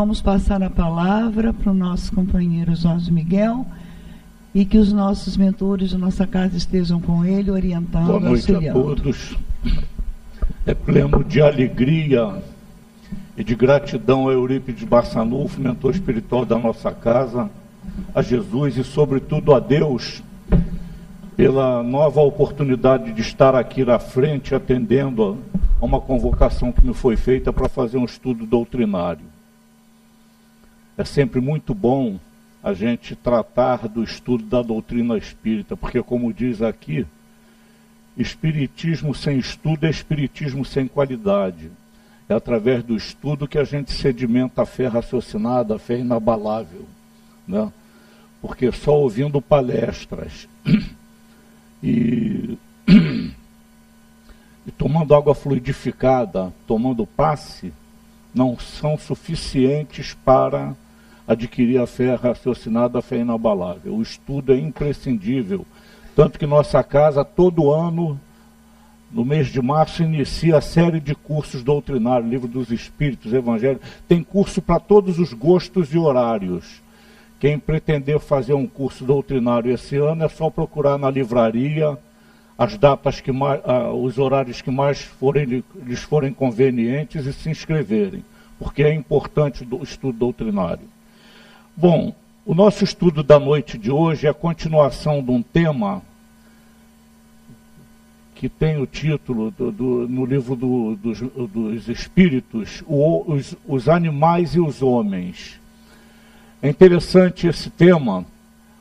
vamos passar a palavra para o nosso companheiro Jorge Miguel e que os nossos mentores da nossa casa estejam com ele, orientando, boa noite auxiliando. a todos. É pleno de alegria e de gratidão a Eurípides Barçanufo, mentor espiritual da nossa casa, a Jesus e, sobretudo, a Deus, pela nova oportunidade de estar aqui na frente, atendendo a uma convocação que me foi feita para fazer um estudo doutrinário. É sempre muito bom a gente tratar do estudo da doutrina espírita, porque, como diz aqui, espiritismo sem estudo é espiritismo sem qualidade. É através do estudo que a gente sedimenta a fé raciocinada, a fé inabalável, né? Porque só ouvindo palestras e tomando água fluidificada, tomando passe, não são suficientes para adquirir a fé raciocinada, a fé inabalável. O estudo é imprescindível, tanto que nossa casa, todo ano, no mês de março, inicia a série de cursos doutrinários, Livro dos Espíritos, Evangelho. Tem curso para todos os gostos e horários. Quem pretender fazer um curso doutrinário esse ano é só procurar na livraria as datas que mais, os horários que mais lhes forem convenientes e se inscreverem, porque é importante o estudo doutrinário. Bom, o nosso estudo da noite de hoje é a continuação de um tema que tem o título no livro dos Espíritos, os animais e os homens. É interessante esse tema,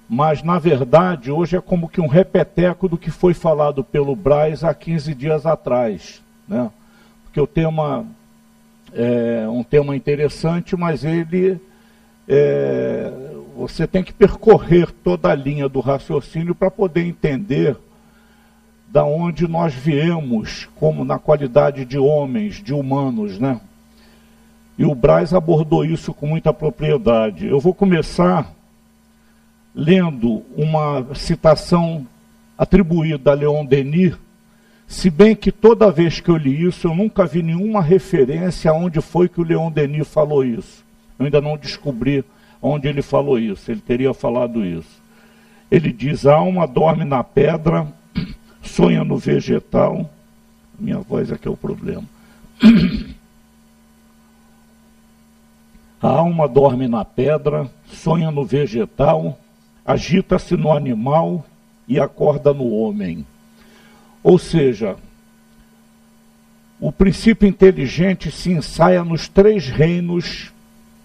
mas na verdade hoje é como que um repeteco do que foi falado pelo Braz há 15 dias atrás, né? Porque o tema é um tema interessante, mas ele você tem que percorrer toda a linha do raciocínio para poder entender da onde nós viemos, como na qualidade de homens, de humanos, né? E o Braz abordou isso com muita propriedade. Eu vou começar lendo uma citação atribuída a Leon Denis, se bem que toda vez que eu li isso, eu nunca vi nenhuma referência aonde foi que o Leon Denis falou isso. Eu ainda não descobri onde ele falou isso, ele teria falado isso. Ele diz: a alma dorme na pedra, sonha no vegetal. Minha voz aqui é o problema. A alma dorme na pedra, sonha no vegetal, agita-se no animal e acorda no homem. Ou seja, o princípio inteligente se ensaia nos 3 reinos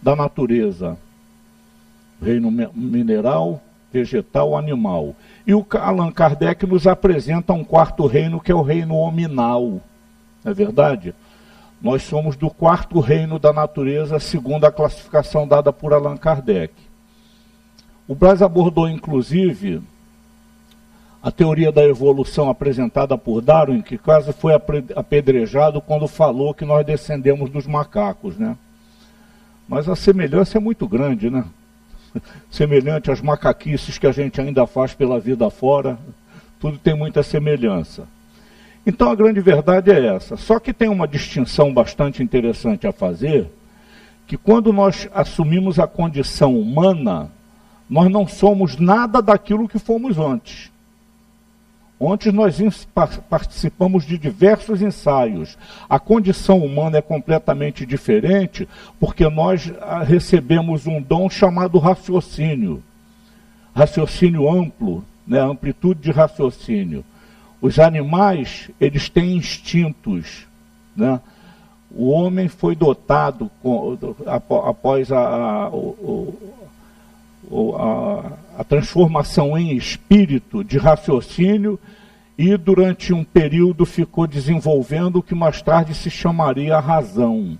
da natureza: reino mineral, vegetal, animal. E o Allan Kardec nos apresenta um 4º reino, que é o reino hominal. Não é verdade? Nós somos do 4º reino da natureza, segundo a classificação dada por Allan Kardec. O Braz abordou, inclusive, a teoria da evolução apresentada por Darwin, que quase foi apedrejado quando falou que nós descendemos dos macacos, né? Mas a semelhança é muito grande, né? Semelhante às macaquices que a gente ainda faz pela vida fora, tudo tem muita semelhança. Então a grande verdade é essa. Só que tem uma distinção bastante interessante a fazer, que quando nós assumimos a condição humana, nós não somos nada daquilo que fomos antes. Antes nós participamos de diversos ensaios. A condição humana é completamente diferente, porque nós recebemos um dom chamado raciocínio. Raciocínio amplo, né? Amplitude de raciocínio. Os animais, eles têm instintos, né? O homem foi dotado, após a transformação em espírito, de raciocínio, e durante um período ficou desenvolvendo o que mais tarde se chamaria a razão.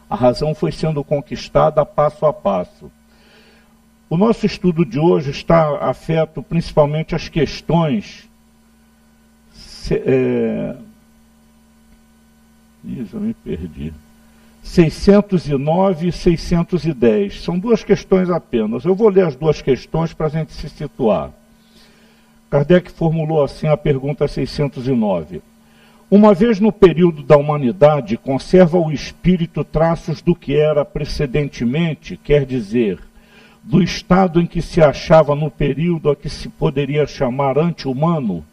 A razão foi sendo conquistada passo a passo. O nosso estudo de hoje está afeto principalmente às questões... eu me perdi. 609 e 610. São 2 questões apenas. Eu vou ler as 2 questões para a gente se situar. Kardec formulou assim a pergunta 609. Uma vez no período da humanidade, conserva o espírito traços do que era precedentemente, quer dizer, do estado em que se achava no período a que se poderia chamar ante-humano?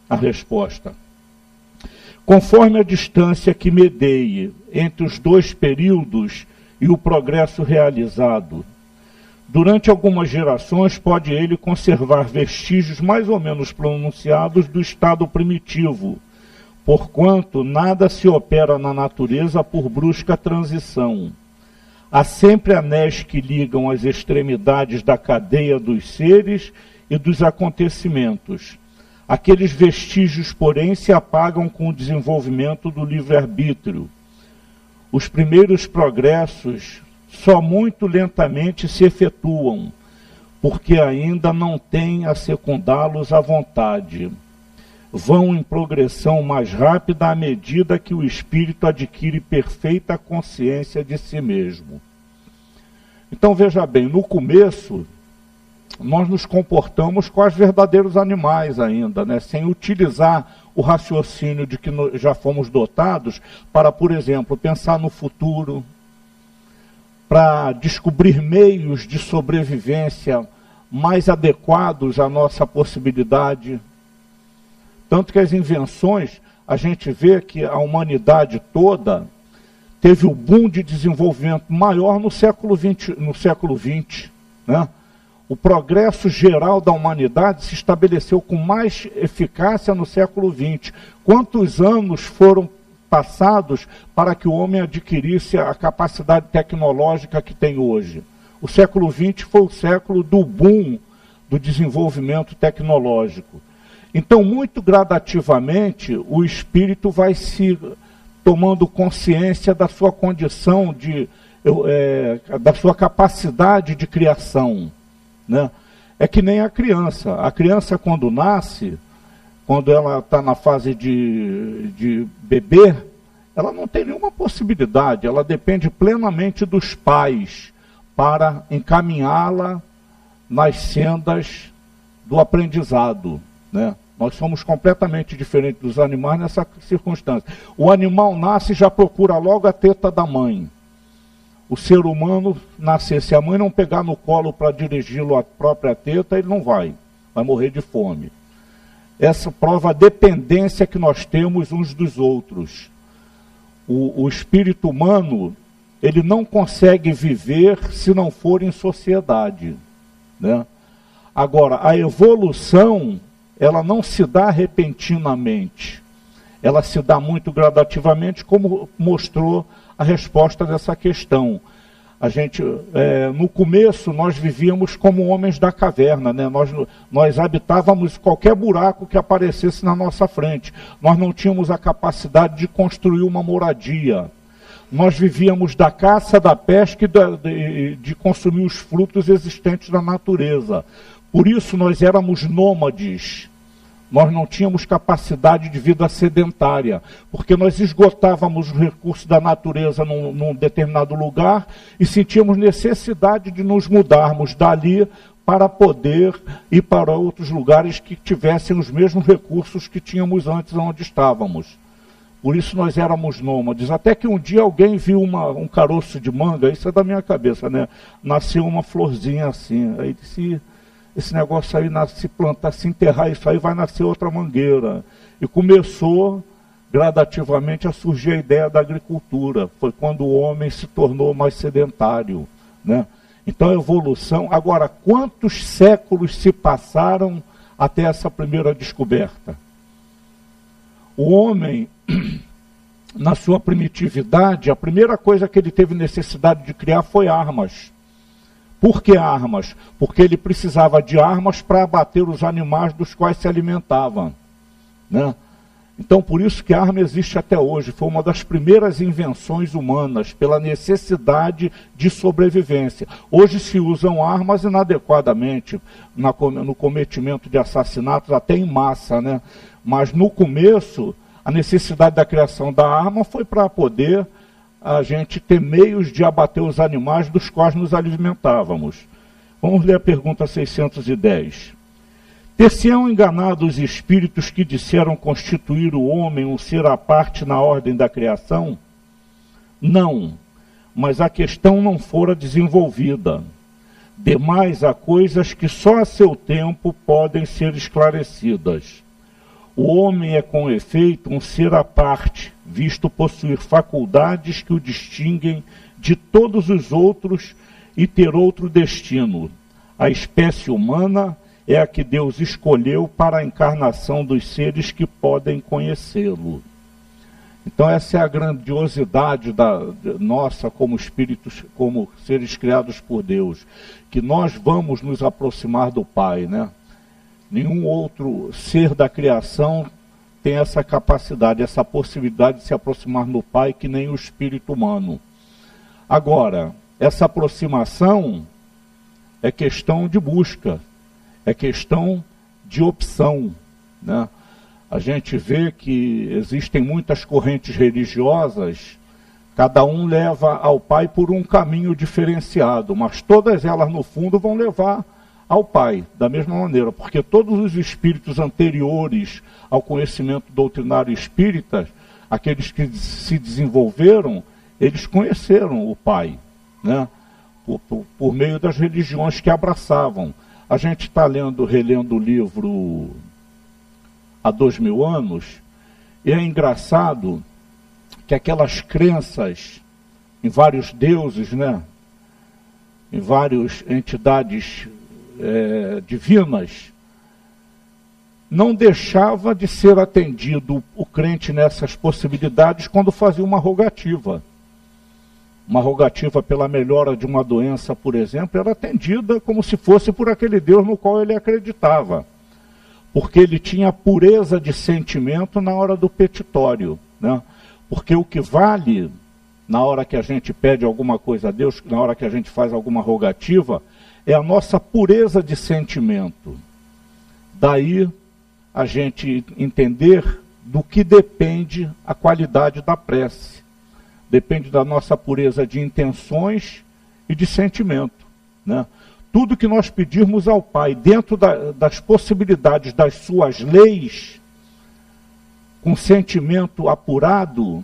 A resposta: conforme a distância que medeie entre os dois períodos e o progresso realizado, durante algumas gerações pode ele conservar vestígios mais ou menos pronunciados do estado primitivo, porquanto nada se opera na natureza por brusca transição. Há sempre anéis que ligam as extremidades da cadeia dos seres e dos acontecimentos. Aqueles vestígios, porém, se apagam com o desenvolvimento do livre-arbítrio. Os primeiros progressos só muito lentamente se efetuam, porque ainda não têm a secundá-los à vontade. Vão em progressão mais rápida à medida que o espírito adquire perfeita consciência de si mesmo. Então veja bem, no começo nós nos comportamos com os verdadeiros animais ainda, né? Sem utilizar o raciocínio de que já fomos dotados para, por exemplo, pensar no futuro, para descobrir meios de sobrevivência mais adequados à nossa possibilidade. Tanto que as invenções, a gente vê que a humanidade toda teve o boom de desenvolvimento maior no século XX, né? O progresso geral da humanidade se estabeleceu com mais eficácia no século XX. Quantos anos foram passados para que o homem adquirisse a capacidade tecnológica que tem hoje? O século XX foi o século do boom do desenvolvimento tecnológico. Então, muito gradativamente, o espírito vai se tomando consciência da sua condição, da sua capacidade de criação, né? É que nem a criança. A criança, quando nasce, quando ela está na fase de bebê, ela não tem nenhuma possibilidade, ela depende plenamente dos pais para encaminhá-la nas sendas do aprendizado, né? Nós somos completamente diferentes dos animais nessa circunstância. O animal nasce e já procura logo a teta da mãe. O ser humano nascer, se a mãe não pegar no colo para dirigi-lo à própria teta, ele não vai morrer de fome. Essa prova a dependência que nós temos uns dos outros. O espírito humano, ele não consegue viver se não for em sociedade, né? Agora, a evolução, ela não se dá repentinamente. Ela se dá muito gradativamente, como mostrou a resposta dessa questão. A gente, no começo, nós vivíamos como homens da caverna, né? Nós habitávamos qualquer buraco que aparecesse na nossa frente. Nós não tínhamos a capacidade de construir uma moradia. Nós vivíamos da caça, da pesca e de consumir os frutos existentes da natureza. Por isso nós éramos nômades. Nós não tínhamos capacidade de vida sedentária, porque nós esgotávamos os recursos da natureza num determinado lugar e sentíamos necessidade de nos mudarmos dali para poder ir para outros lugares que tivessem os mesmos recursos que tínhamos antes onde estávamos. Por isso nós éramos nômades. Até que um dia alguém viu um caroço de manga, isso é da minha cabeça, né? Nasceu uma florzinha assim, aí disse: esse negócio aí, se plantar, se enterrar isso aí, vai nascer outra mangueira. E começou gradativamente a surgir a ideia da agricultura. Foi quando o homem se tornou mais sedentário, né? Então a evolução... Agora, quantos séculos se passaram até essa primeira descoberta? O homem, na sua primitividade, a primeira coisa que ele teve necessidade de criar foi armas. Por que armas? Porque ele precisava de armas para abater os animais dos quais se alimentava, né? Então, por isso que a arma existe até hoje. Foi uma das primeiras invenções humanas, pela necessidade de sobrevivência. Hoje se usam armas inadequadamente no cometimento de assassinatos, até em massa, né? Mas no começo, a necessidade da criação da arma foi para poder a gente ter meios de abater os animais dos quais nos alimentávamos. Vamos ler a pergunta 610. Ter-se-ão enganado os espíritos que disseram constituir o homem um ser à parte na ordem da criação? Não, mas a questão não fora desenvolvida. Demais há coisas que só a seu tempo podem ser esclarecidas. O homem é, com efeito, um ser à parte, visto possuir faculdades que o distinguem de todos os outros e ter outro destino. A espécie humana é a que Deus escolheu para a encarnação dos seres que podem conhecê-lo. Então essa é a grandiosidade nossa como espíritos, como seres criados por Deus, que nós vamos nos aproximar do Pai, né? Nenhum outro ser da criação tem essa capacidade, essa possibilidade de se aproximar do Pai, que nem o espírito humano. Agora, essa aproximação é questão de busca, é questão de opção, né? A gente vê que existem muitas correntes religiosas, cada um leva ao Pai por um caminho diferenciado, mas todas elas, no fundo, vão levar ao Pai, da mesma maneira, porque todos os espíritos anteriores ao conhecimento doutrinário espírita, aqueles que se desenvolveram, eles conheceram o Pai, né? Por meio das religiões que abraçavam. A gente está relendo o livro há 2000 anos, e é engraçado que aquelas crenças em vários deuses, né, em várias entidades divinas, não deixava de ser atendido o crente nessas possibilidades quando fazia uma rogativa. Uma rogativa pela melhora de uma doença, por exemplo, era atendida como se fosse por aquele Deus no qual ele acreditava. Porque ele tinha pureza de sentimento na hora do petitório, né? Porque o que vale na hora que a gente pede alguma coisa a Deus, na hora que a gente faz alguma rogativa, é a nossa pureza de sentimento. Daí a gente entender do que depende a qualidade da prece. Depende da nossa pureza de intenções e de sentimento, né? Tudo que nós pedirmos ao Pai, dentro das possibilidades das suas leis, com sentimento apurado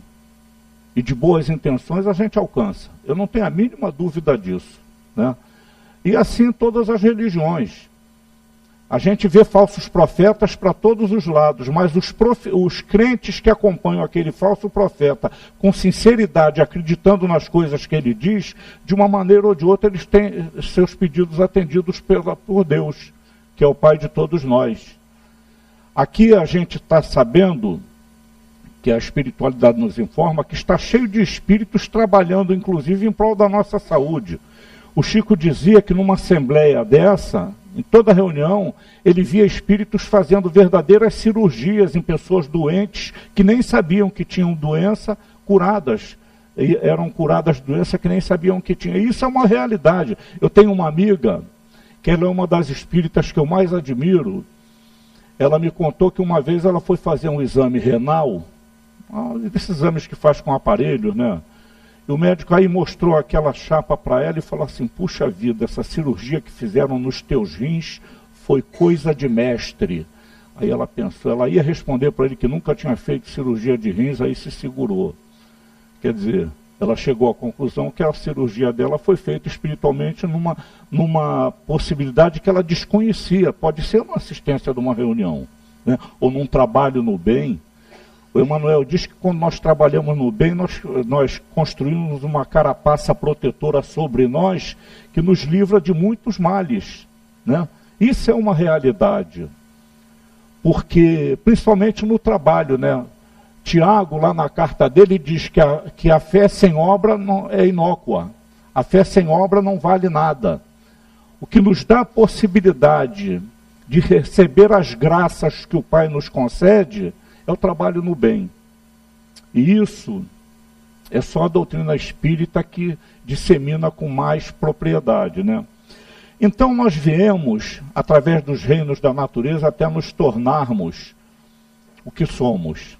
e de boas intenções, a gente alcança. Eu não tenho a mínima dúvida disso, né? E assim todas as religiões. A gente vê falsos profetas para todos os lados, mas os crentes que acompanham aquele falso profeta com sinceridade, acreditando nas coisas que ele diz, de uma maneira ou de outra eles têm seus pedidos atendidos por Deus, que é o Pai de todos nós. Aqui a gente está sabendo, que a espiritualidade nos informa, que está cheio de espíritos trabalhando, inclusive, em prol da nossa saúde. O Chico dizia que numa assembleia dessa, em toda reunião, ele via espíritos fazendo verdadeiras cirurgias em pessoas doentes que nem sabiam que tinham doença, curadas. E eram curadas de doença que nem sabiam que tinham. E isso é uma realidade. Eu tenho uma amiga, que ela é uma das espíritas que eu mais admiro. Ela me contou que uma vez ela foi fazer um exame renal, desses exames que faz com aparelho, né? E o médico aí mostrou aquela chapa para ela e falou assim: puxa vida, essa cirurgia que fizeram nos teus rins foi coisa de mestre. Aí ela pensou, ela ia responder para ele que nunca tinha feito cirurgia de rins, aí se segurou. Quer dizer, ela chegou à conclusão que a cirurgia dela foi feita espiritualmente numa possibilidade que ela desconhecia. Pode ser uma assistência de uma reunião, né? Ou num trabalho no bem. O Emmanuel diz que quando nós trabalhamos no bem, nós construímos uma carapaça protetora sobre nós que nos livra de muitos males, né? Isso é uma realidade. Porque, principalmente no trabalho, né? Tiago, lá na carta dele, diz que a fé sem obra é inócua. A fé sem obra não vale nada. O que nos dá a possibilidade de receber as graças que o Pai nos concede é o trabalho no bem. E isso é só a doutrina espírita que dissemina com mais propriedade, né? Então nós viemos, através dos reinos da natureza, até nos tornarmos o que somos.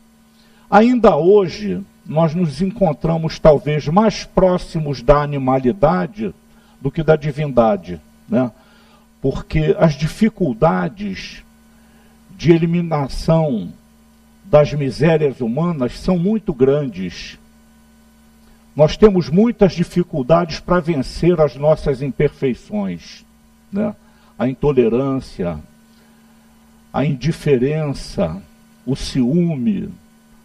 Ainda hoje, nós nos encontramos talvez mais próximos da animalidade do que da divindade, né? Porque as dificuldades de eliminação das misérias humanas são muito grandes. Nós temos muitas dificuldades para vencer as nossas imperfeições, né? A intolerância, a indiferença, o ciúme,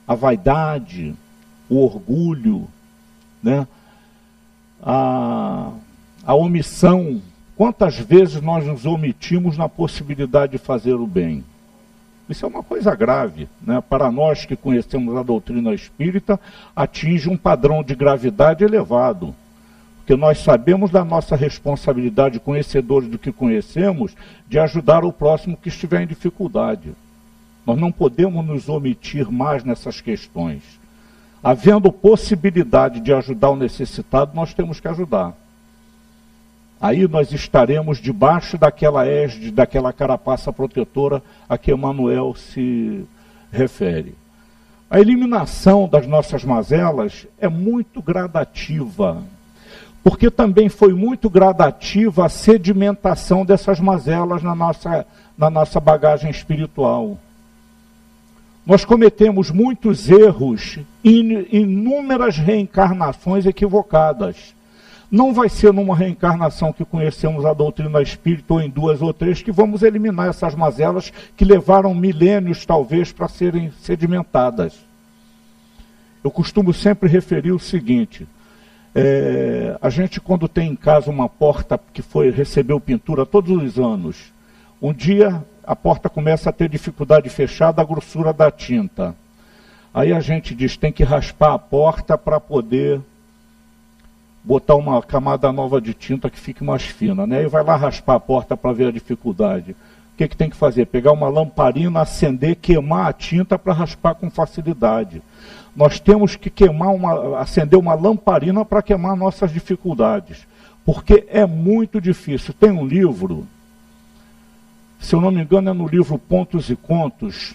a vaidade, o orgulho, né? A omissão. Quantas vezes nós nos omitimos na possibilidade de fazer o bem? Isso é uma coisa grave, né? Para nós que conhecemos a doutrina espírita, atinge um padrão de gravidade elevado. Porque nós sabemos da nossa responsabilidade, conhecedores do que conhecemos, de ajudar o próximo que estiver em dificuldade. Nós não podemos nos omitir mais nessas questões. Havendo possibilidade de ajudar o necessitado, nós temos que ajudar. Aí nós estaremos debaixo daquela égide, daquela carapaça protetora a que Emmanuel se refere. A eliminação das nossas mazelas é muito gradativa, porque também foi muito gradativa a sedimentação dessas mazelas na nossa bagagem espiritual. Nós cometemos muitos erros em inúmeras reencarnações equivocadas. Não vai ser numa reencarnação que conhecemos a doutrina espírita, ou em 2 ou 3, que vamos eliminar essas mazelas que levaram milênios, talvez, para serem sedimentadas. Eu costumo sempre referir o seguinte: a gente, quando tem em casa uma porta que recebeu pintura todos os anos, um dia a porta começa a ter dificuldade de fechar da grossura da tinta. Aí a gente diz, tem que raspar a porta para poder botar uma camada nova de tinta que fique mais fina, né? E vai lá raspar a porta para ver a dificuldade. O que tem que fazer? Pegar uma lamparina, acender, queimar a tinta para raspar com facilidade. Nós temos que acender uma lamparina para queimar nossas dificuldades, porque é muito difícil. Tem um livro, se eu não me engano é no livro Pontos e Contos,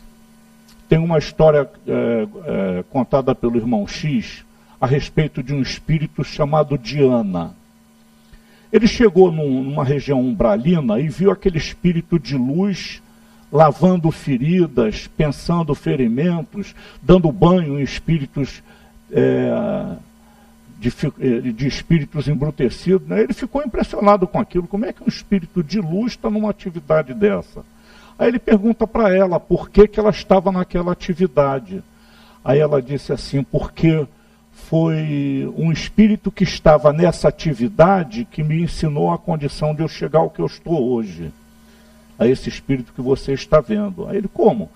tem uma história contada pelo irmão X, a respeito de um espírito chamado Diana. Ele chegou numa região umbralina e viu aquele espírito de luz lavando feridas, pensando ferimentos, dando banho em espíritos de espíritos embrutecidos. Né? Ele ficou impressionado com aquilo. Como é que um espírito de luz está numa atividade dessa? Aí ele pergunta para ela por que ela estava naquela atividade. Aí ela disse assim, porque foi um espírito que estava nessa atividade que me ensinou a condição de eu chegar ao que eu estou hoje. A esse espírito que você está vendo. Aí ele, como?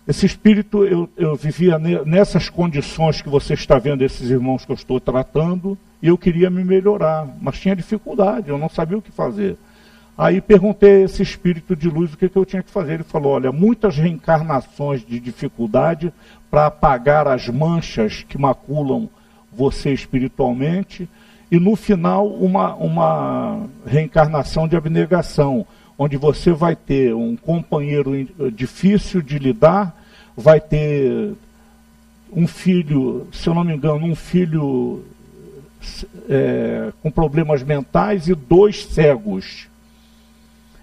Esse espírito, eu vivia nessas condições que você está vendo, esses irmãos que eu estou tratando, e eu queria me melhorar, mas tinha dificuldade, eu não sabia o que fazer. Aí perguntei a esse espírito de luz o que eu tinha que fazer. Ele falou, olha, muitas reencarnações de dificuldade para apagar as manchas que maculam você espiritualmente, e no final uma reencarnação de abnegação, onde você vai ter um companheiro difícil de lidar, vai ter um filho, se eu não me engano, um filho com problemas mentais e 2 cegos.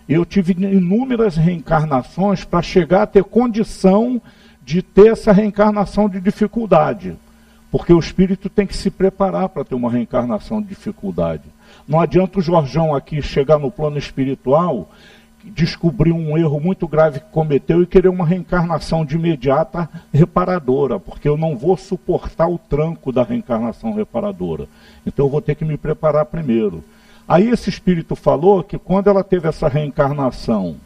Eu tive inúmeras reencarnações para chegar a ter condição de ter essa reencarnação de dificuldade. Porque o espírito tem que se preparar para ter uma reencarnação de dificuldade. Não adianta o Jorjão aqui chegar no plano espiritual, descobrir um erro muito grave que cometeu e querer uma reencarnação de imediata reparadora, porque eu não vou suportar o tranco da reencarnação reparadora. Então eu vou ter que me preparar primeiro. Aí esse espírito falou que quando ela teve essa reencarnação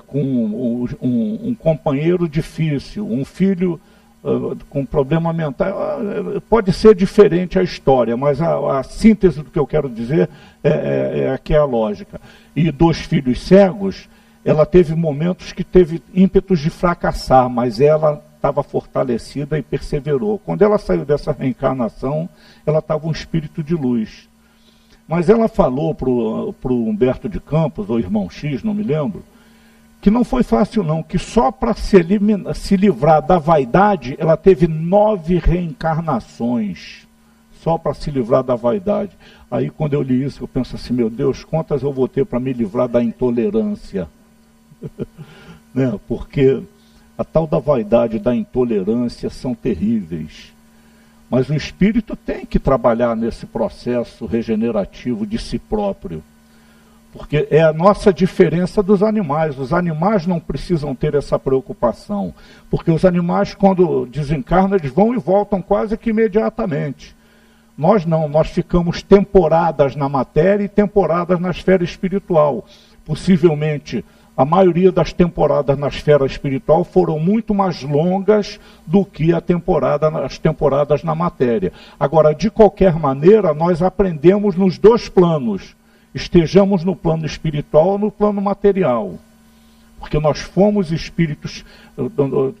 com um companheiro difícil, um filho com problema mental, pode ser diferente a história, mas a síntese do que eu quero dizer aqui é a lógica. E 2 filhos cegos, ela teve momentos que teve ímpetos de fracassar, mas ela estava fortalecida e perseverou. Quando ela saiu dessa reencarnação, ela estava um espírito de luz. Mas ela falou para o Humberto de Campos, ou irmão X, não me lembro, que não foi fácil não, que só para se livrar da vaidade, ela teve 9 reencarnações, só para se livrar da vaidade. Aí quando eu li isso, eu penso assim, meu Deus, quantas eu vou ter para me livrar da intolerância? né? Porque a tal da vaidade e da intolerância são terríveis. Mas o espírito tem que trabalhar nesse processo regenerativo de si próprio. Porque é a nossa diferença dos animais. Os animais não precisam ter essa preocupação. Porque os animais, quando desencarnam, eles vão e voltam quase que imediatamente. Nós não, nós ficamos temporadas na matéria e temporadas na esfera espiritual. Possivelmente, a maioria das temporadas na esfera espiritual foram muito mais longas do que as temporadas na matéria. Agora, de qualquer maneira, nós aprendemos nos dois planos. Estejamos no plano espiritual ou no plano material. Porque nós fomos espíritos,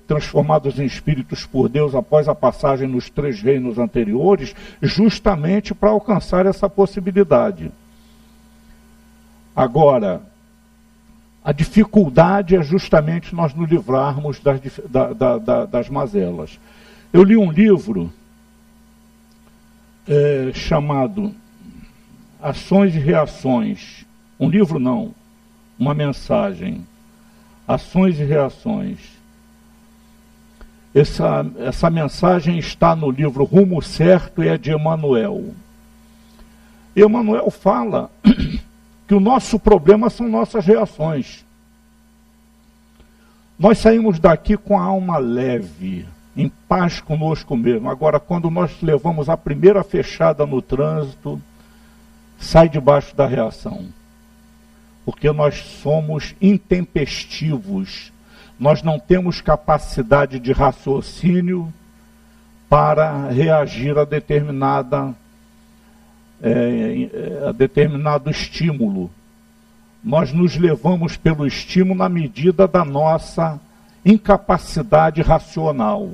transformados em espíritos por Deus após a passagem nos 3 reinos anteriores, justamente para alcançar essa possibilidade. Agora, a dificuldade é justamente nós nos livrarmos das mazelas. Eu li um livro chamado Ações e Reações. Um livro não, uma mensagem. Ações e Reações. Essa mensagem está no livro Rumo Certo e é de Emmanuel. E Emmanuel fala que o nosso problema são nossas reações. Nós saímos daqui com a alma leve, em paz conosco mesmo. Agora, quando nós levamos a primeira fechada no trânsito, sai debaixo da reação. Porque nós somos intempestivos. Nós não temos capacidade de raciocínio para reagir a determinado estímulo. Nós nos levamos pelo estímulo na medida da nossa incapacidade racional.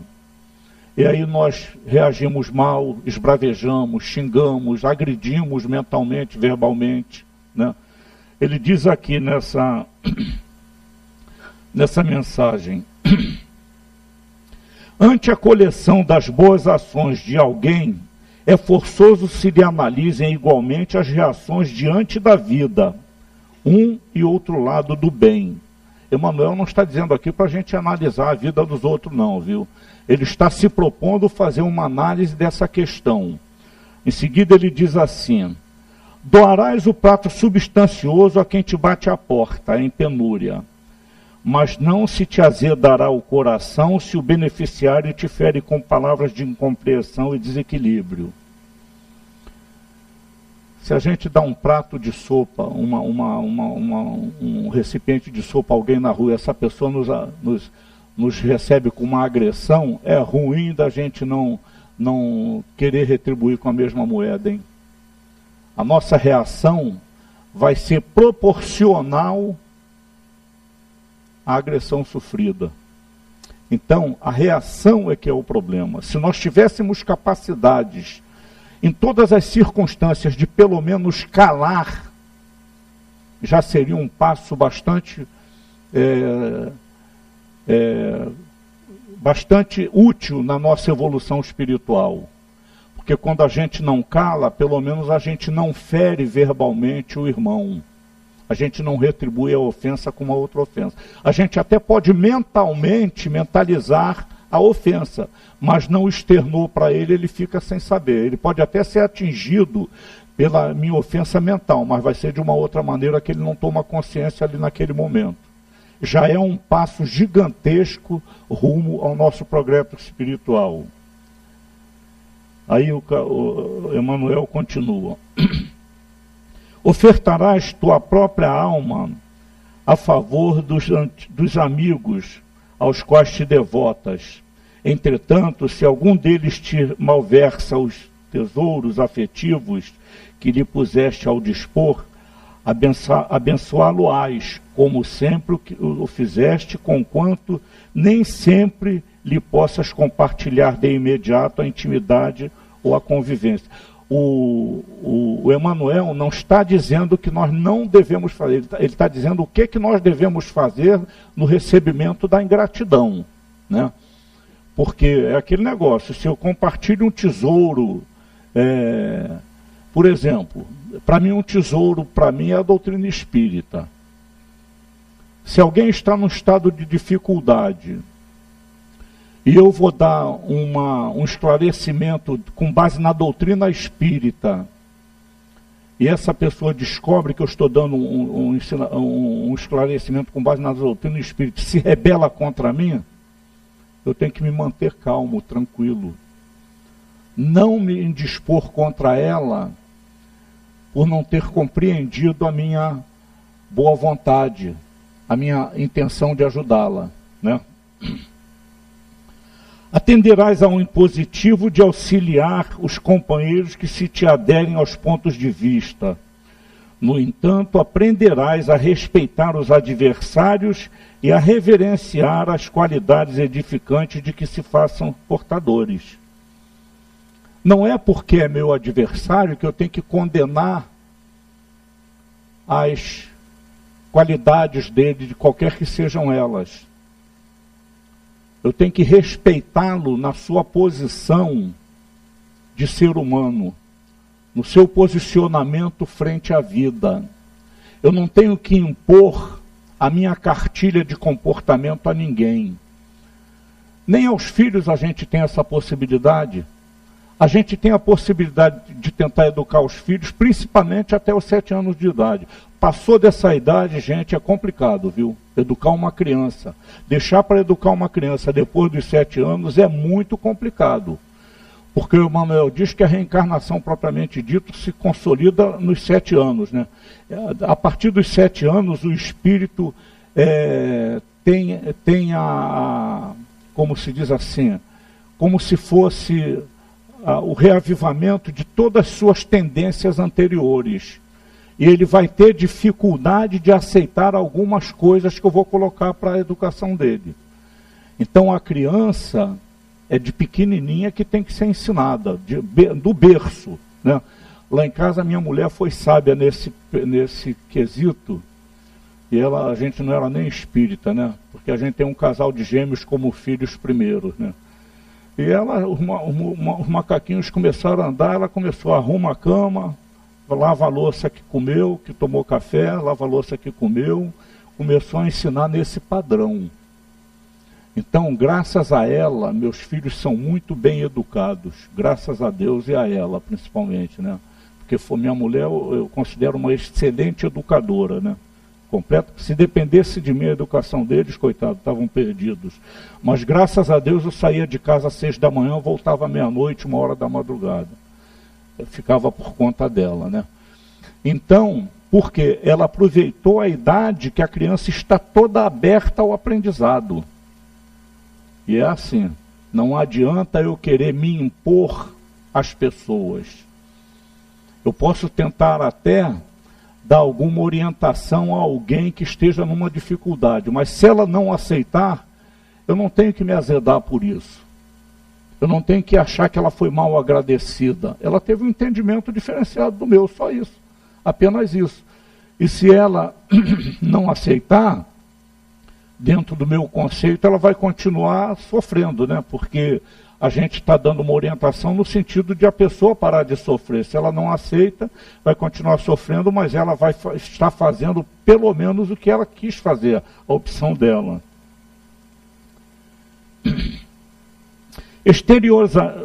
E aí nós reagimos mal, esbravejamos, xingamos, agredimos mentalmente, verbalmente, né? Ele diz aqui nessa mensagem: ante a coleção das boas ações de alguém, é forçoso se lhe analisem igualmente as reações diante da vida, um e outro lado do bem. Emmanuel não está dizendo aqui para a gente analisar a vida dos outros não, viu? Ele está se propondo fazer uma análise dessa questão. Em seguida ele diz assim: doarás o prato substancioso a quem te bate à porta, em penúria, mas não se te azedará o coração se o beneficiário te fere com palavras de incompreensão e desequilíbrio. Se a gente dá um prato de sopa, um recipiente de sopa a alguém na rua, essa pessoa nos recebe com uma agressão, é ruim da gente não querer retribuir com a mesma moeda, hein? A nossa reação vai ser proporcional à agressão sofrida. Então, a reação é que é o problema. Se nós tivéssemos capacidades, em todas as circunstâncias, de pelo menos calar, já seria um passo bastante útil na nossa evolução espiritual. Porque quando a gente não cala, pelo menos a gente não fere verbalmente o irmão. A gente não retribui a ofensa com uma outra ofensa. A gente até pode mentalizar a ofensa, mas não externou para ele, ele fica sem saber. Ele pode até ser atingido pela minha ofensa mental, mas vai ser de uma outra maneira que ele não toma consciência ali naquele momento. Já é um passo gigantesco rumo ao nosso progresso espiritual. Aí o Emmanuel continua: ofertarás tua própria alma a favor dos amigos aos quais te devotas. Entretanto, se algum deles te malversa os tesouros afetivos que lhe puseste ao dispor, abençoá-lo-ás, como sempre o fizeste, conquanto nem sempre lhe possas compartilhar de imediato a intimidade ou a convivência. O Emmanuel não está dizendo que nós não devemos fazer, ele está dizendo o que nós devemos fazer no recebimento da ingratidão, né? Porque é aquele negócio, se eu compartilho um tesouro, por exemplo, para mim um tesouro, para mim é a doutrina espírita. Se alguém está num estado de dificuldade, e eu vou dar um esclarecimento com base na doutrina espírita, e essa pessoa descobre que eu estou dando um esclarecimento com base na doutrina espírita, se rebela contra mim, eu tenho que me manter calmo, tranquilo. Não me indispor contra ela por não ter compreendido a minha boa vontade, a minha intenção de ajudá-la, né? Atenderás a um impositivo de auxiliar os companheiros que se te aderem aos pontos de vista. No entanto, aprenderás a respeitar os adversários e a reverenciar as qualidades edificantes de que se façam portadores. Não é porque é meu adversário que eu tenho que condenar as qualidades dele, de qualquer que sejam elas. Eu tenho que respeitá-lo na sua posição de ser humano, no seu posicionamento frente à vida. Eu não tenho que impor a minha cartilha de comportamento a ninguém. Nem aos filhos a gente tem essa possibilidade. A gente tem a possibilidade de tentar educar os filhos, principalmente até os 7 anos de idade. Passou dessa idade, gente, é complicado, viu? Educar uma criança. Deixar para educar uma criança depois dos 7 anos é muito complicado. Porque o Emmanuel diz que a reencarnação propriamente dito se consolida nos 7 anos, né? A partir dos 7 anos o espírito tem como se diz assim, como se fosse o reavivamento de todas as suas tendências anteriores. E ele vai ter dificuldade de aceitar algumas coisas que eu vou colocar para a educação dele. Então a criança é de pequenininha que tem que ser ensinada, do berço, né? Lá em casa a minha mulher foi sábia nesse quesito, e a gente não era nem espírita, né? Porque a gente tem um casal de gêmeos como filhos primeiros, né? E os macaquinhos começaram a andar, ela começou a arrumar a cama, lava a louça que comeu, que tomou café, lava a louça que comeu, começou a ensinar nesse padrão. Então, graças a ela, meus filhos são muito bem educados, graças a Deus e a ela, principalmente, né? Porque foi minha mulher, eu considero uma excelente educadora, né? Completa. Se dependesse de mim a educação deles, coitados, estavam perdidos. Mas graças a Deus eu saía de casa às 6 da manhã, voltava à meia-noite, 1 hora da madrugada. Eu ficava por conta dela, né? Então, porque ela aproveitou a idade que a criança está toda aberta ao aprendizado. E é assim, não adianta eu querer me impor às pessoas. Eu posso tentar até dar alguma orientação a alguém que esteja numa dificuldade, mas se ela não aceitar, eu não tenho que me azedar por isso. Eu não tenho que achar que ela foi mal agradecida. Ela teve um entendimento diferenciado do meu, só isso. Apenas isso. E se ela não aceitar, dentro do meu conceito, ela vai continuar sofrendo, né? Porque a gente está dando uma orientação no sentido de a pessoa parar de sofrer. Se ela não aceita, vai continuar sofrendo, mas ela vai estar fazendo pelo menos o que ela quis fazer, a opção dela.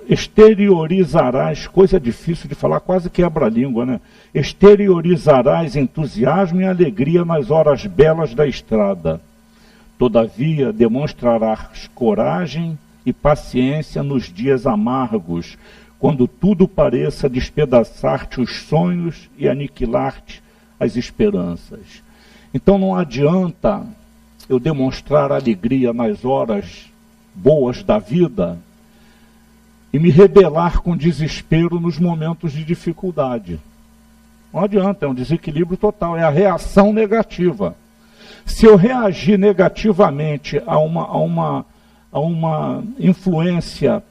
Exteriorizarás, coisa difícil de falar, quase quebra a língua, né? Exteriorizarás entusiasmo e alegria nas horas belas da estrada. Todavia, demonstrarás coragem e paciência nos dias amargos, quando tudo pareça despedaçar-te os sonhos e aniquilar-te as esperanças. Então não adianta eu demonstrar alegria nas horas boas da vida e me rebelar com desespero nos momentos de dificuldade. Não adianta, é um desequilíbrio total, é a reação negativa. Se eu reagir negativamente a uma influência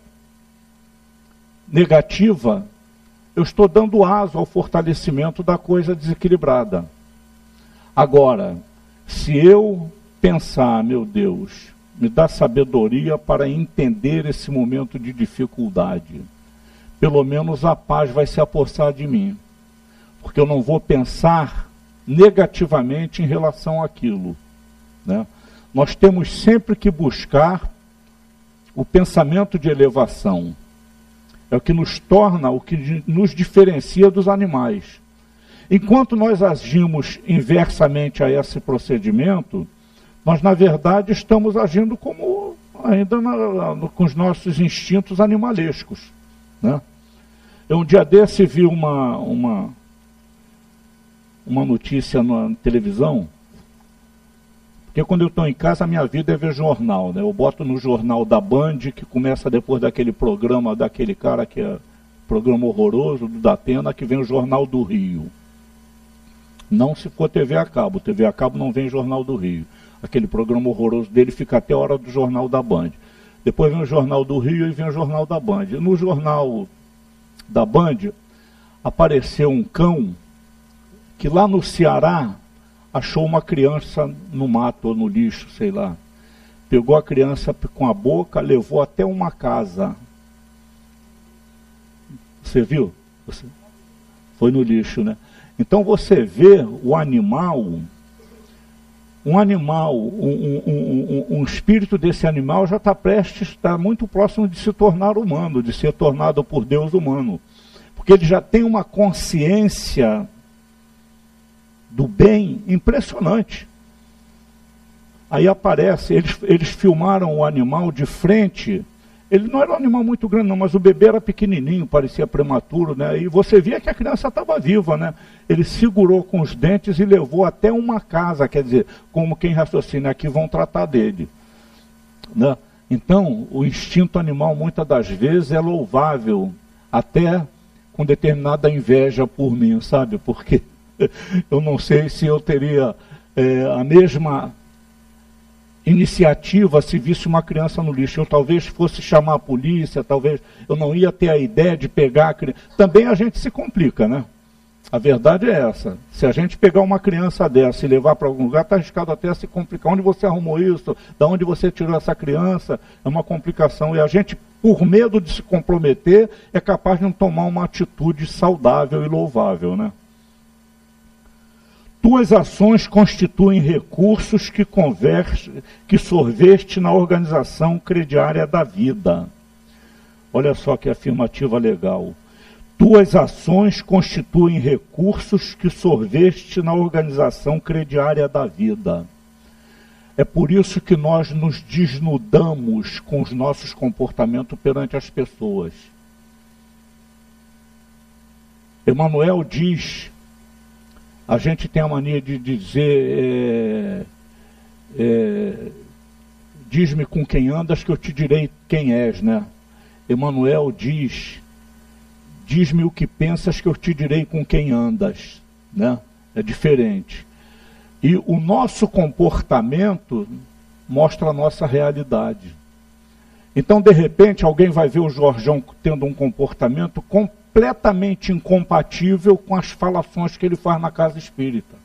negativa, eu estou dando aso ao fortalecimento da coisa desequilibrada. Agora, se eu pensar, meu Deus, me dá sabedoria para entender esse momento de dificuldade, pelo menos a paz vai se apossar de mim, porque eu não vou pensar negativamente em relação àquilo. né? Nós temos sempre que buscar o pensamento de elevação. É o que nos torna, o que nos diferencia dos animais. Enquanto nós agimos inversamente a esse procedimento, nós, na verdade, estamos agindo como ainda com os nossos instintos animalescos, né? Eu, um dia desse, vi uma notícia na televisão, porque quando eu estou em casa, a minha vida é ver jornal, né? Eu boto no jornal da Band, que começa depois daquele programa, daquele cara que é programa horroroso, do Datena, que vem o Jornal do Rio. Não se for TV a cabo não vem Jornal do Rio. Aquele programa horroroso dele fica até a hora do Jornal da Band. Depois vem o Jornal do Rio e vem o Jornal da Band. No Jornal da Band, apareceu um cão que lá no Ceará achou uma criança no mato ou no lixo, sei lá. Pegou a criança com a boca, levou até uma casa. Você viu? Foi no lixo, né? Então você vê o animal, um espírito desse animal já está prestes, está muito próximo de se tornar humano, de ser tornado por Deus humano. Porque ele já tem uma consciência do bem impressionante. Aí aparece, eles filmaram o animal de frente. Ele não era um animal muito grande não, mas o bebê era pequenininho, parecia prematuro, né? E você via que a criança estava viva, né? Ele segurou com os dentes e levou até uma casa, quer dizer, como quem raciocina, aqui vão tratar dele, né? Então, o instinto animal, muitas das vezes, é louvável, até com determinada inveja por mim, sabe? Porque eu não sei se eu teria a mesma iniciativa se visse uma criança no lixo. Eu talvez fosse chamar a polícia, talvez eu não ia ter a ideia de pegar a criança. Também a gente se complica, né? A verdade é essa. Se a gente pegar uma criança dessa e levar para algum lugar, está arriscado até a se complicar. Onde você arrumou isso? Da onde você tirou essa criança? É uma complicação. E a gente, por medo de se comprometer, é capaz de não tomar uma atitude saudável e louvável, né? Tuas ações constituem recursos que sorveste na organização crediária da vida. Olha só que afirmativa legal. Tuas ações constituem recursos que sorveste na organização crediária da vida. É por isso que nós nos desnudamos com os nossos comportamentos perante as pessoas. Emmanuel diz... A gente tem a mania de dizer, diz-me com quem andas que eu te direi quem és, né? Emmanuel diz, diz-me o que pensas que eu te direi com quem andas, né? É diferente. E o nosso comportamento mostra a nossa realidade. Então, de repente, alguém vai ver o Jorjão tendo um comportamento completamente incompatível com as falações que ele faz na casa espírita.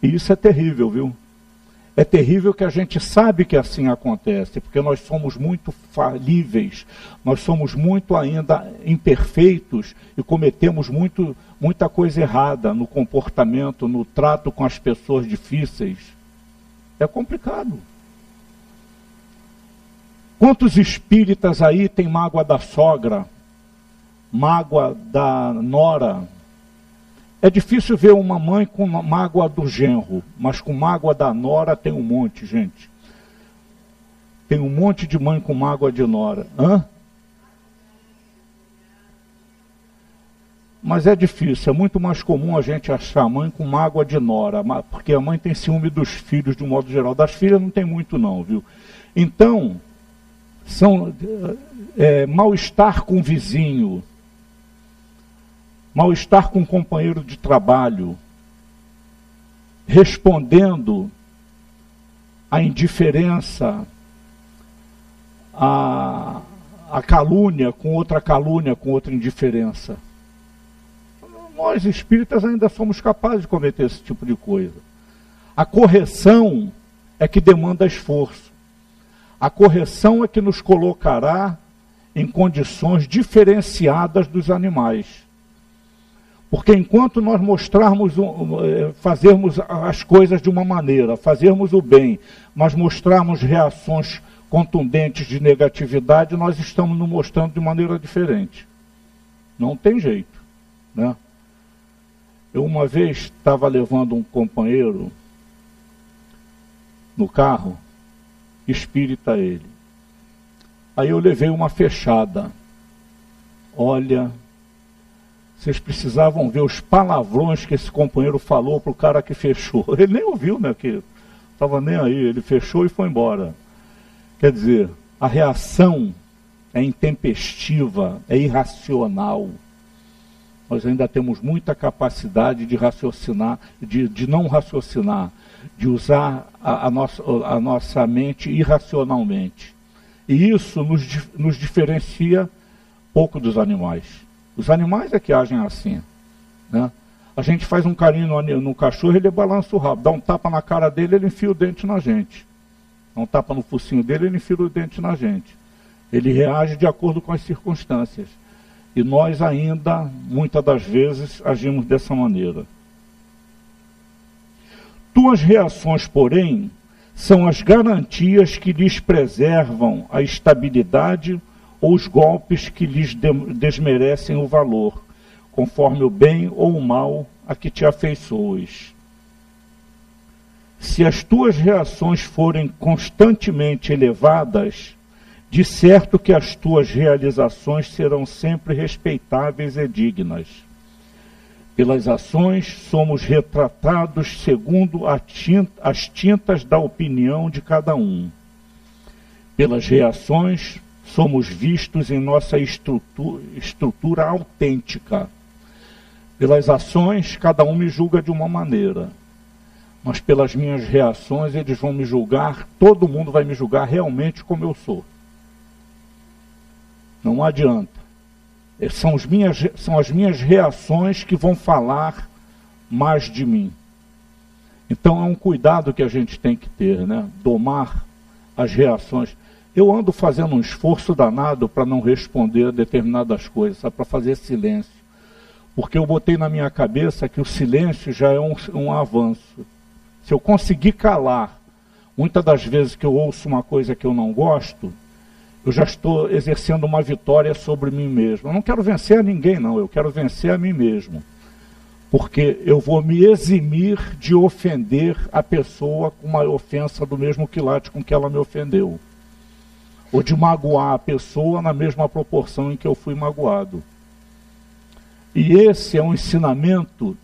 E isso é terrível, viu? É terrível que a gente sabe que assim acontece, porque nós somos muito falíveis, nós somos muito ainda imperfeitos e cometemos muita coisa errada no comportamento, no trato com as pessoas difíceis. É complicado. Quantos espíritas aí têm mágoa da sogra, mágoa da nora? É difícil ver uma mãe com mágoa do genro, mas com mágoa da nora tem um monte, gente. Tem um monte de mãe com mágoa de nora. Hã? Mas é difícil, é muito mais comum a gente achar a mãe com mágoa de nora, porque a mãe tem ciúme dos filhos de um modo geral. Das filhas não tem muito não, viu? Então, são mal-estar com o vizinho, mal-estar com o companheiro de trabalho, respondendo à indiferença, à calúnia, com outra indiferença. Nós espíritas ainda somos capazes de cometer esse tipo de coisa. A correção é que demanda esforço. A correção é que nos colocará em condições diferenciadas dos animais. Porque enquanto nós fazermos as coisas de uma maneira, fazermos o bem, mas mostrarmos reações contundentes de negatividade, nós estamos nos mostrando de maneira diferente. Não tem jeito, né? Eu uma vez estava levando um companheiro no carro, espírita ele. Aí eu levei uma fechada. Olha, vocês precisavam ver os palavrões que esse companheiro falou para o cara que fechou. Ele nem ouviu, né? Que estava nem aí, ele fechou e foi embora. Quer dizer, a reação é intempestiva, é irracional. Nós ainda temos muita capacidade de raciocinar, de não raciocinar, de usar a nossa mente irracionalmente. E isso nos diferencia pouco dos animais. Os animais é que agem assim, né? A gente faz um carinho no cachorro, ele balança o rabo, dá um tapa na cara dele, ele enfia o dente na gente. Dá um tapa no focinho dele, ele enfia o dente na gente. Ele reage de acordo com as circunstâncias. E nós ainda, muitas das vezes, agimos dessa maneira. Tuas reações, porém, são as garantias que lhes preservam a estabilidade ou os golpes que lhes desmerecem o valor, conforme o bem ou o mal a que te afeiçoes. Se as tuas reações forem constantemente elevadas, de certo que as tuas realizações serão sempre respeitáveis e dignas. Pelas ações somos retratados segundo as tintas da opinião de cada um. Pelas reações somos vistos em nossa estrutura autêntica. Pelas ações, cada um me julga de uma maneira. Mas pelas minhas reações, eles vão me julgar, todo mundo vai me julgar realmente como eu sou. Não adianta. São as minhas reações que vão falar mais de mim. Então é um cuidado que a gente tem que ter, né? Domar as reações. Eu ando fazendo um esforço danado para não responder a determinadas coisas, para fazer silêncio. Porque eu botei na minha cabeça que o silêncio já é um avanço. Se eu conseguir calar, muitas das vezes que eu ouço uma coisa que eu não gosto, eu já estou exercendo uma vitória sobre mim mesmo. Eu não quero vencer a ninguém, não. Eu quero vencer a mim mesmo. Porque eu vou me eximir de ofender a pessoa com uma ofensa do mesmo quilate com que ela me ofendeu. Ou de magoar a pessoa na mesma proporção em que eu fui magoado. E esse é um ensinamento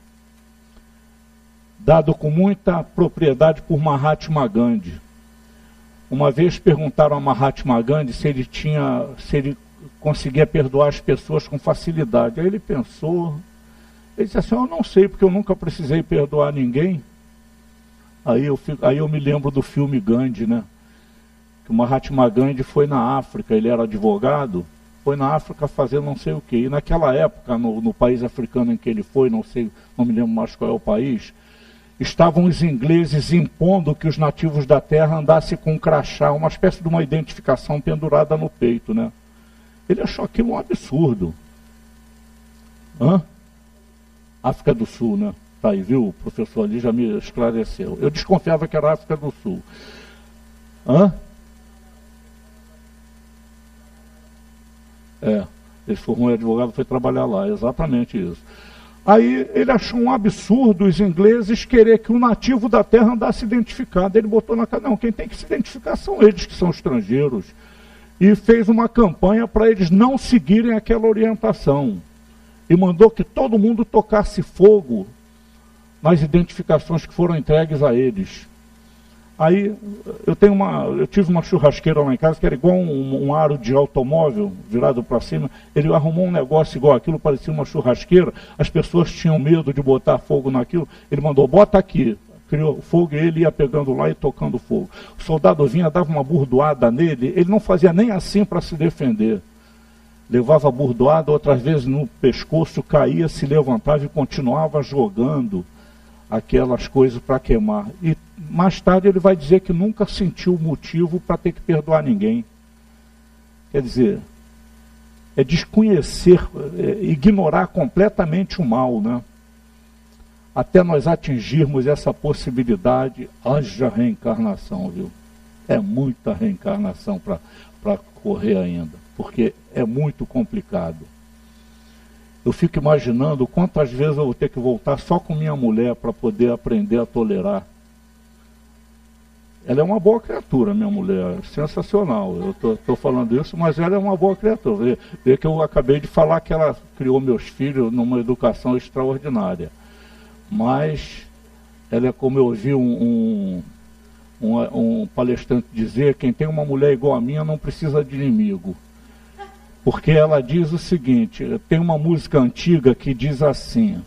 dado com muita propriedade por Mahatma Gandhi. Uma vez perguntaram a Mahatma Gandhi se ele conseguia perdoar as pessoas com facilidade. Aí ele pensou, ele disse assim, eu não sei, porque eu nunca precisei perdoar ninguém. Aí eu me lembro do filme Gandhi, né? Que o Mahatma Gandhi foi na África, ele era advogado, foi na África fazer não sei o quê. E naquela época, no país africano em que ele foi, não me lembro mais qual é o país, estavam os ingleses impondo que os nativos da terra andassem com um crachá, uma espécie de uma identificação pendurada no peito, né? Ele achou aquilo um absurdo. África do Sul, né? Tá aí, viu? O professor ali já me esclareceu. Eu desconfiava que era África do Sul. Ele formou advogado, foi trabalhar lá, exatamente isso. Aí ele achou um absurdo os ingleses querer que o nativo da terra andasse identificado. Ele botou na cara, não, quem tem que se identificar são eles que são estrangeiros. E fez uma campanha para eles não seguirem aquela orientação. E mandou que todo mundo tocasse fogo nas identificações que foram entregues a eles. Aí eu tive uma churrasqueira lá em casa que era igual um aro de automóvel virado para cima. Ele arrumou um negócio igual aquilo, parecia uma churrasqueira. As pessoas tinham medo de botar fogo naquilo. Ele mandou, bota aqui. Criou fogo e ele ia pegando lá e tocando fogo. O soldado vinha, dava uma burdoada nele. Ele não fazia nem assim para se defender. Levava a burdoada, outras vezes no pescoço, caía, se levantava e continuava jogando aquelas coisas para queimar. E mais tarde ele vai dizer que nunca sentiu motivo para ter que perdoar ninguém. Quer dizer, é desconhecer, ignorar completamente o mal, né? Até nós atingirmos essa possibilidade, haja reencarnação, viu? É muita reencarnação para correr ainda, porque é muito complicado. Eu fico imaginando quantas vezes eu vou ter que voltar só com minha mulher para poder aprender a tolerar. Ela é uma boa criatura, minha mulher, sensacional. Eu estou falando isso, mas ela é uma boa criatura. Vê que eu acabei de falar que ela criou meus filhos numa educação extraordinária. Mas ela é como eu ouvi um palestrante dizer, quem tem uma mulher igual a minha não precisa de inimigo. Porque ela diz o seguinte, tem uma música antiga que diz assim,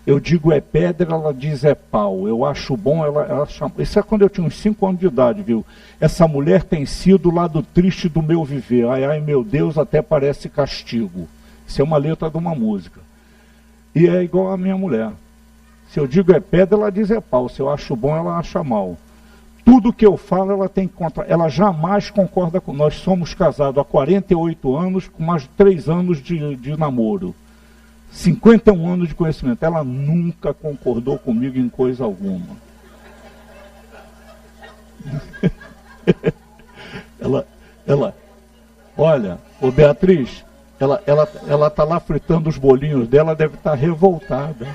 eu digo é pedra, ela diz é pau, eu acho bom, ela chama... Isso é quando eu tinha uns 5 anos de idade, viu? Essa mulher tem sido o lado triste do meu viver, ai, ai, meu Deus, até parece castigo. Isso é uma letra de uma música. E é igual a minha mulher. Se eu digo é pedra, ela diz é pau, se eu acho bom, ela acha mal. Tudo que eu falo, ela tem contra. Ela jamais concorda com. Nós somos casados há 48 anos, com mais de 3 anos de namoro. 51 anos de conhecimento. Ela nunca concordou comigo em coisa alguma. Olha, ô Beatriz, ela está lá fritando os bolinhos dela, deve estar revoltada.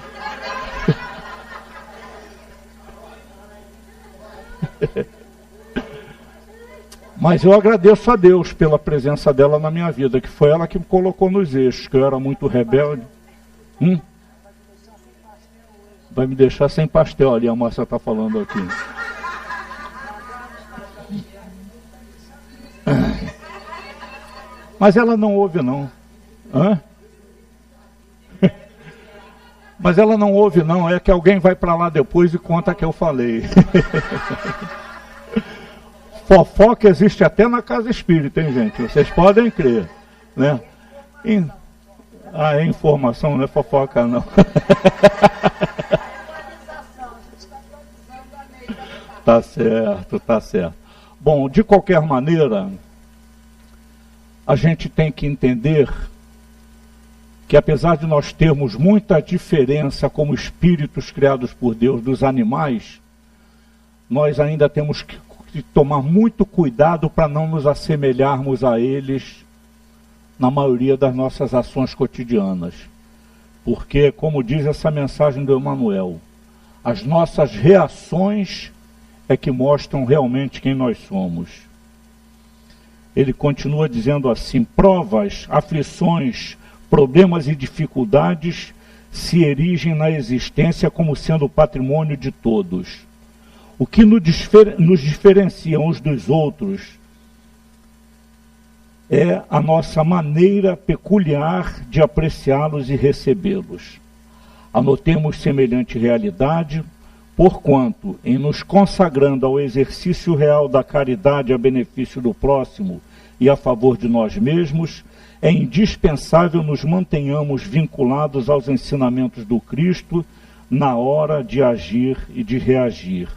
Mas eu agradeço a Deus pela presença dela na minha vida, que foi ela que me colocou nos eixos, que eu era muito rebelde. Vai me deixar sem pastel ali, a Márcia está falando aqui. Mas ela não ouve não. Mas ela não ouve não, é que alguém vai para lá depois e conta que eu falei. Fofoca existe até na casa espírita, hein, gente? Vocês podem crer, né? É informação, não é fofoca, não. Tá certo, tá certo. Bom, de qualquer maneira, a gente tem que entender que apesar de nós termos muita diferença como espíritos criados por Deus dos animais, nós ainda temos que tomar muito cuidado para não nos assemelharmos a eles na maioria das nossas ações cotidianas. Porque, como diz essa mensagem do Emmanuel, as nossas reações é que mostram realmente quem nós somos. Ele continua dizendo assim, provas, aflições, problemas e dificuldades se erigem na existência como sendo patrimônio de todos. O que nos diferencia uns dos outros é a nossa maneira peculiar de apreciá-los e recebê-los. Anotemos semelhante realidade, porquanto, em nos consagrando ao exercício real da caridade a benefício do próximo e a favor de nós mesmos, é indispensável nos mantenhamos vinculados aos ensinamentos do Cristo na hora de agir e de reagir.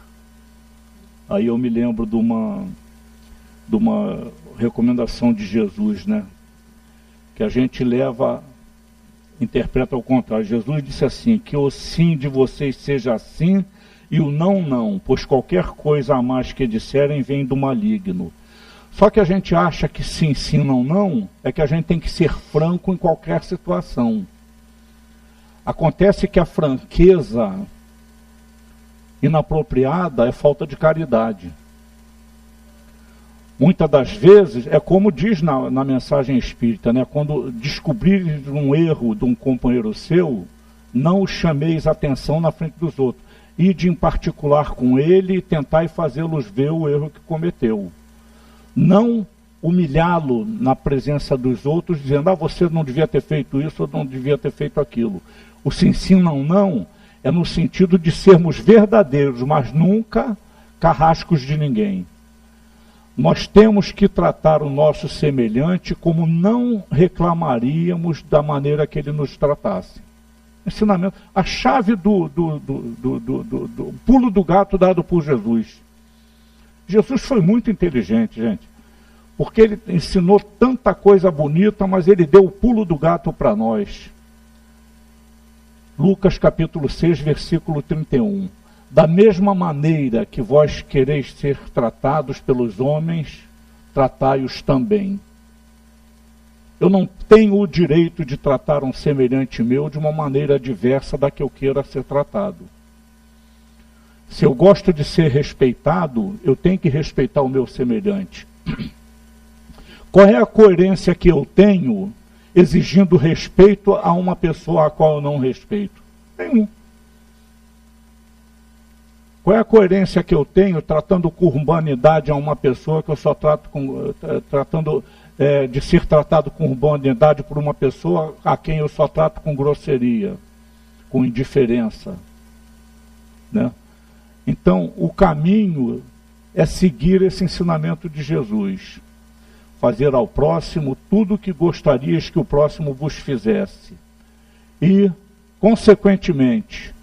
Aí eu me lembro de uma recomendação de Jesus, né? Que a gente interpreta ao contrário. Jesus disse assim, que o sim de vocês seja sim e o não, não, pois qualquer coisa a mais que disserem vem do maligno. Só que a gente acha que sim, sim, não, não, é que a gente tem que ser franco em qualquer situação. Acontece que a franqueza inapropriada é falta de caridade. Muitas das vezes, é como diz na mensagem espírita, né? Quando descobrires um erro de um companheiro seu, não o chameis atenção na frente dos outros. Ide em particular com ele e tentai fazê-los ver o erro que cometeu. Não humilhá-lo na presença dos outros, dizendo, você não devia ter feito isso ou não devia ter feito aquilo. O sim, sim, não, não, é no sentido de sermos verdadeiros, mas nunca carrascos de ninguém. Nós temos que tratar o nosso semelhante como não reclamaríamos da maneira que ele nos tratasse. Ensinamento, a chave do pulo do gato dado por Jesus. Jesus foi muito inteligente, gente. porque ele ensinou tanta coisa bonita, mas ele deu o pulo do gato para nós. Lucas capítulo 6, versículo 31. Da mesma maneira que vós quereis ser tratados pelos homens, tratai-os também. Eu não tenho o direito de tratar um semelhante meu de uma maneira diversa da que eu queira ser tratado. Se eu gosto de ser respeitado, eu tenho que respeitar o meu semelhante. Qual é a coerência que eu tenho exigindo respeito a uma pessoa a qual eu não respeito? Nenhum. Qual é a coerência que eu tenho tratando com urbanidade a uma pessoa que eu só trato com... de ser tratado com urbanidade por uma pessoa a quem eu só trato com grosseria, com indiferença, né? Então, o caminho é seguir esse ensinamento de Jesus. Fazer ao próximo tudo o que gostarias que o próximo vos fizesse. E, consequentemente,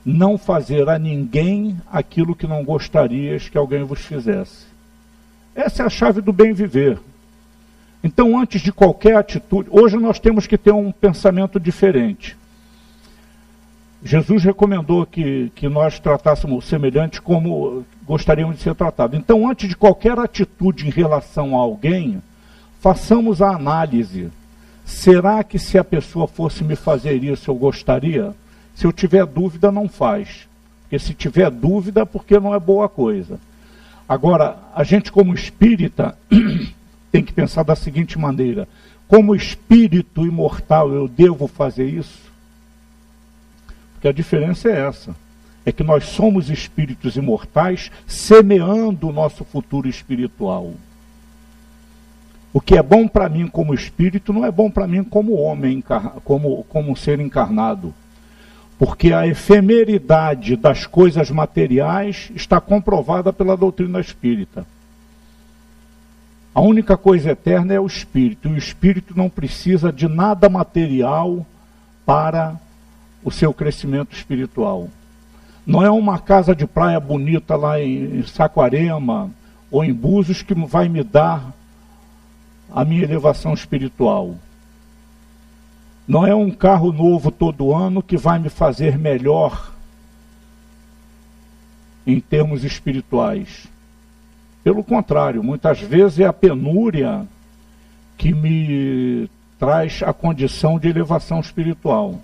não fazer a ninguém aquilo que não gostarias que alguém vos fizesse. Essa é a chave do bem viver. Então, antes de qualquer atitude, hoje nós temos que ter um pensamento diferente. Jesus recomendou que nós tratássemos o semelhante como gostaríamos de ser tratados. Então, antes de qualquer atitude em relação a alguém, façamos a análise. Será que se a pessoa fosse me fazer isso, eu gostaria? Se eu tiver dúvida, não faz. Porque se tiver dúvida, é porque não é boa coisa. Agora, a gente como espírita tem que pensar da seguinte maneira: como espírito imortal eu devo fazer isso? Porque a diferença é essa, é que nós somos espíritos imortais semeando o nosso futuro espiritual. O que é bom para mim como espírito não é bom para mim como homem, como ser encarnado. Porque a efemeridade das coisas materiais está comprovada pela doutrina espírita. A única coisa eterna é o espírito. E o espírito não precisa de nada material para o seu crescimento espiritual. Não é uma casa de praia bonita lá em Saquarema ou em Búzios que vai me dar a minha elevação espiritual. Não é um carro novo todo ano que vai me fazer melhor em termos espirituais. Pelo contrário, muitas vezes é a penúria que me traz a condição de elevação espiritual.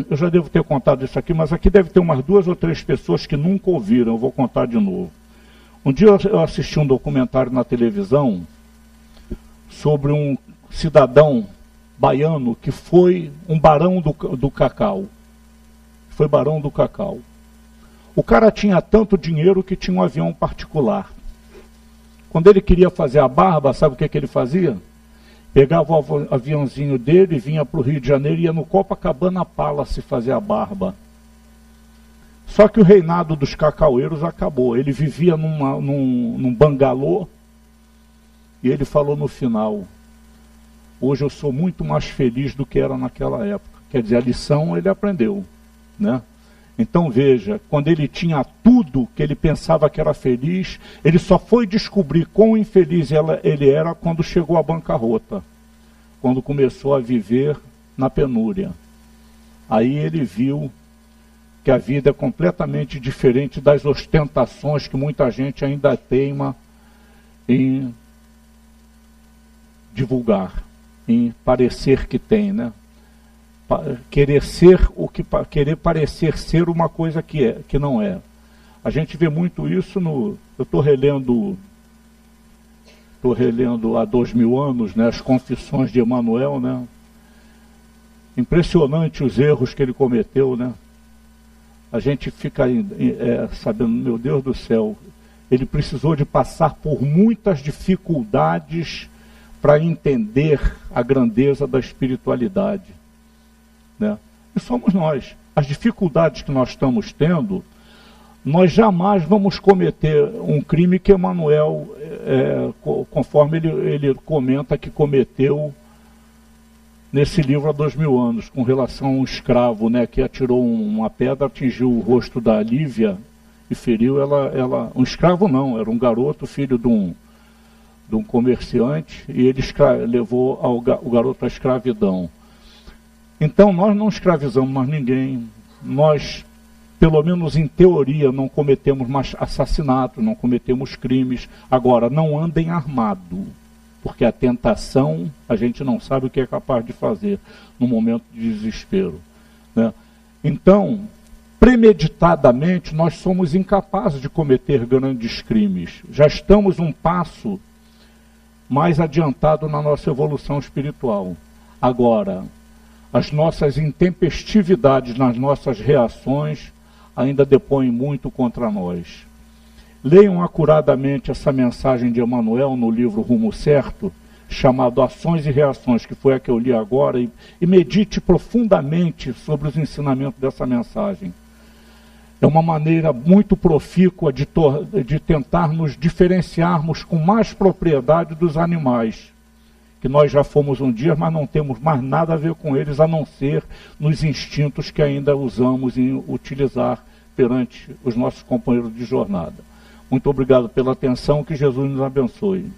Eu já devo ter contado isso aqui, mas aqui deve ter umas 2 ou 3 pessoas que nunca ouviram, eu vou contar de novo. Um dia eu assisti um documentário na televisão sobre um cidadão baiano que foi um barão do cacau. Foi barão do cacau. O cara tinha tanto dinheiro que tinha um avião particular. Quando ele queria fazer a barba, sabe o que ele fazia? Pegava o aviãozinho dele, vinha para o Rio de Janeiro e ia no Copacabana Palace fazer a barba. Só que o reinado dos cacaueiros acabou. Ele vivia num bangalô e ele falou no final: hoje eu sou muito mais feliz do que era naquela época. Quer dizer, a lição ele aprendeu, né? Então veja, quando ele tinha tudo que ele pensava que era feliz, ele só foi descobrir quão infeliz ele era quando chegou à bancarrota, quando começou a viver na penúria. Aí ele viu que a vida é completamente diferente das ostentações que muita gente ainda teima em divulgar, em parecer que tem, né? Querer parecer ser uma coisa que não é. A gente vê muito isso eu estou relendo há 2000 anos, né, as Confissões de Emmanuel, né? Impressionante os erros que ele cometeu, né? A gente fica sabendo, meu Deus do céu, ele precisou de passar por muitas dificuldades para entender a grandeza da espiritualidade, né? E somos nós. As dificuldades que nós estamos tendo, nós jamais vamos cometer um crime que Emmanuel, conforme ele comenta que cometeu nesse livro há 2000 anos, com relação a um escravo, né, que atirou uma pedra, atingiu o rosto da Lívia e feriu ela. Um escravo não, era um garoto, filho de de um comerciante, e ele levou o garoto à escravidão. Então nós não escravizamos mais ninguém, nós, pelo menos em teoria, não cometemos mais assassinatos, não cometemos crimes. Agora, não andem armado, porque a tentação, a gente não sabe o que é capaz de fazer no momento de desespero, né? Então, premeditadamente, nós somos incapazes de cometer grandes crimes. Já estamos um passo mais adiantado na nossa evolução espiritual. Agora, as nossas intempestividades nas nossas reações ainda depõem muito contra nós. Leiam acuradamente essa mensagem de Emmanuel no livro Rumo Certo, chamado Ações e Reações, que foi a que eu li agora, e medite profundamente sobre os ensinamentos dessa mensagem. É uma maneira muito profícua de tentar nos diferenciarmos com mais propriedade dos animais, que nós já fomos um dia, mas não temos mais nada a ver com eles, a não ser nos instintos que ainda usamos em utilizar perante os nossos companheiros de jornada. Muito obrigado pela atenção, que Jesus nos abençoe.